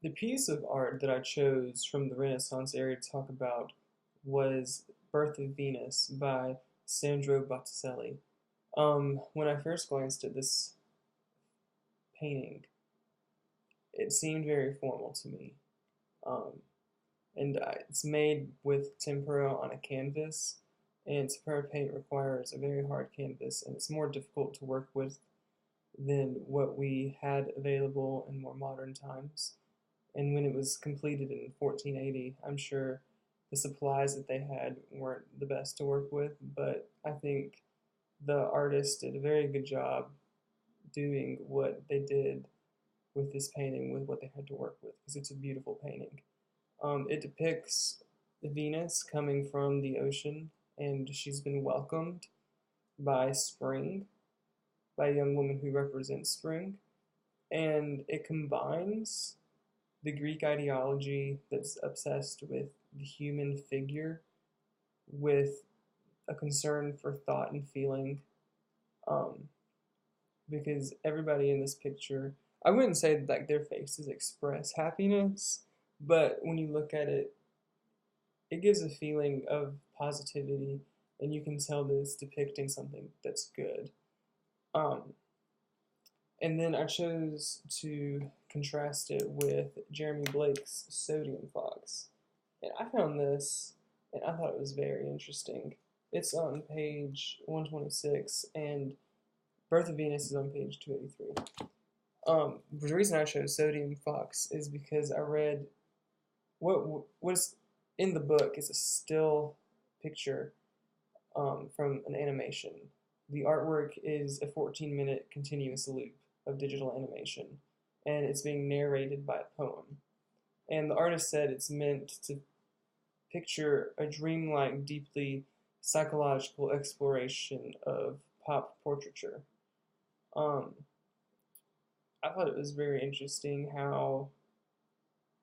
The piece of art that I chose from the Renaissance area to talk about was Birth of Venus by Sandro Botticelli. When I first glanced at this painting, it seemed very formal to me. Um, it's made with tempera on a canvas, and tempera paint requires a very hard canvas, and it's more difficult to work with than what we had available in more modern times. And when it was completed in 1480, I'm sure the supplies that they had weren't the best to work with, but I think the artist did a very good job doing what they did with this painting with what they had to work with because it's a beautiful painting. It depicts Venus coming from the ocean and she's been welcomed by spring, by a young woman who represents spring, and it combines the Greek ideology that's obsessed with the human figure with a concern for thought and feeling. Um, because everybody in this picture, I wouldn't say that like their faces express happiness, but when you look at it, it gives a feeling of positivity, and you can tell that it's depicting something that's good. Um, And then I chose to contrast it with Jeremy Blake's Sodium Fox. And I found this, and I thought it was very interesting. It's on page 126, and Birth of Venus is on page 283. The reason I chose Sodium Fox is because I read what's in the book is a still picture from an animation. The artwork is a 14-minute continuous loop of digital animation, and it's being narrated by a poem. And the artist said it's meant to picture a dreamlike, deeply psychological exploration of pop portraiture. Um, I thought it was very interesting how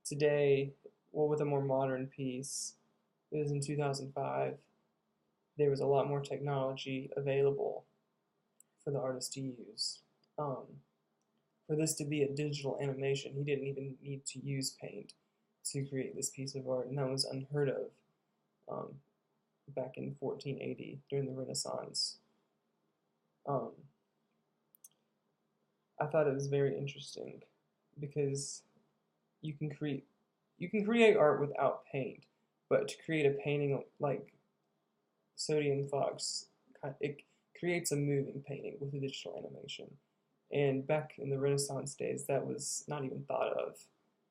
today, well, with a more modern piece, it was in 2005, there was a lot more technology available for the artist to use. Um, for this to be a digital animation, he didn't even need to use paint to create this piece of art, and that was unheard of um, back in 1480 during the Renaissance. Um, I thought it was very interesting because you can create art without paint, but to create a painting like Sodium Fox, it creates a moving painting with a digital animation. And back in the Renaissance days, that was not even thought of,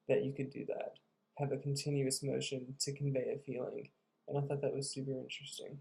that you could do that, have a continuous motion to convey a feeling. And I thought that was super interesting.